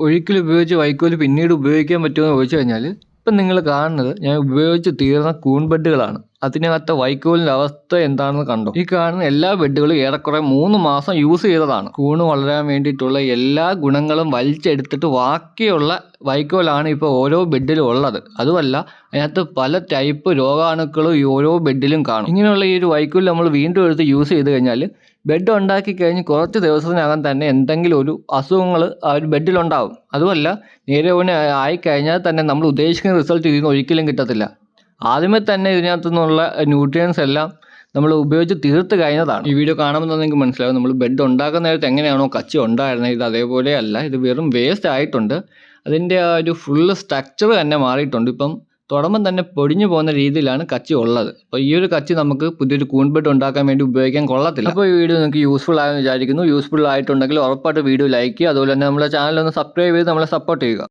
ഒരിക്കൽ ഉപയോഗിച്ച വൈക്കോൽ പിന്നീട് ഉപയോഗിക്കാൻ പറ്റുമോ എന്ന് ചോദിച്ചു കഴിഞ്ഞാൽ, ഇപ്പം നിങ്ങൾ കാണുന്നത് ഞാൻ ഉപയോഗിച്ച് തീർന്ന കൂൺ ബെഡുകളാണ്. അതിനകത്തെ വൈക്കോലിൻ്റെ അവസ്ഥ എന്താണെന്ന് കണ്ടോ. ഈ കാണുന്ന എല്ലാ ബെഡുകളും ഏറെക്കുറെ 3 മാസം യൂസ് ചെയ്തതാണ്. കൂണ് വളരാൻ വേണ്ടിയിട്ടുള്ള എല്ലാ ഗുണങ്ങളും വലിച്ചെടുത്തിട്ട് ബാക്കിയുള്ള വൈക്കോലാണ് ഇപ്പോൾ ഓരോ ബെഡിലും ഉള്ളത്. അതുമല്ല, അതിനകത്ത് പല ടൈപ്പ് രോഗാണുക്കളും ഈ ഓരോ ബെഡിലും കാണും. ഇങ്ങനെയുള്ള ഈ ഒരു വൈക്കോൽ നമ്മൾ വീണ്ടും എടുത്ത് യൂസ് ചെയ്ത് കഴിഞ്ഞാൽ ബെഡ് ഉണ്ടാക്കി കഴിഞ്ഞ് കുറച്ച് ദിവസത്തിനകം തന്നെ എന്തെങ്കിലും ഒരു അസുഖങ്ങൾ ആ ഒരു ബെഡിലുണ്ടാവും. അതുമല്ല, നേരെ പോലെ ആയിക്കഴിഞ്ഞാൽ തന്നെ നമ്മൾ ഉദ്ദേശിക്കുന്ന റിസൾട്ട് ഇതിന് ഒരിക്കലും കിട്ടത്തില്ല. ആദ്യമേ തന്നെ ഇതിനകത്തു നിന്നുള്ള ന്യൂട്രിയൻസ് എല്ലാം നമ്മൾ ഉപയോഗിച്ച് തീർത്ത് കഴിഞ്ഞതാണ്. ഈ വീഡിയോ കാണുമ്പോൾ തന്നെ നിങ്ങൾക്ക് മനസ്സിലാവും, നമ്മൾ ബെഡ് ഉണ്ടാക്കുന്ന നേരത്ത് എങ്ങനെയാണോ കച്ചി ഉണ്ടായിരുന്നത്, ഇത് അതേപോലെ അല്ല. ഇത് വെറും വേസ്റ്റ് ആയിട്ടുണ്ട്. അതിൻ്റെ ആ ഒരു ഫുള്ള് സ്ട്രക്ചർ തന്നെ മാറിയിട്ടുണ്ട്. ഇപ്പം തുടങ്ങുമ്പം തന്നെ പൊടിഞ്ഞു പോകുന്ന രീതിയിലാണ് കച്ചി ഉള്ളത്. അപ്പോൾ ഈ ഒരു കച്ചി നമുക്ക് പുതിയൊരു കൂൺ ബെഡ് ഉണ്ടാക്കാൻ വേണ്ടി ഉപയോഗിക്കാൻ കൊള്ളത്തില്ല. അപ്പോൾ ഈ വീഡിയോ നിങ്ങൾക്ക് യൂസ്ഫുൾ ആയെന്ന് വിചാരിക്കുന്നു. യൂസ്ഫുൾ ആയിട്ടുണ്ടെങ്കിൽ ഉറപ്പായിട്ട് വീഡിയോ ലൈക്ക് ചെയ്യുക. അതുപോലെ തന്നെ നമ്മുടെ ചാനൽ ഒന്ന് സബ്സ്ക്രൈബ് ചെയ്ത് നമ്മളെ സപ്പോർട്ട് ചെയ്യുക.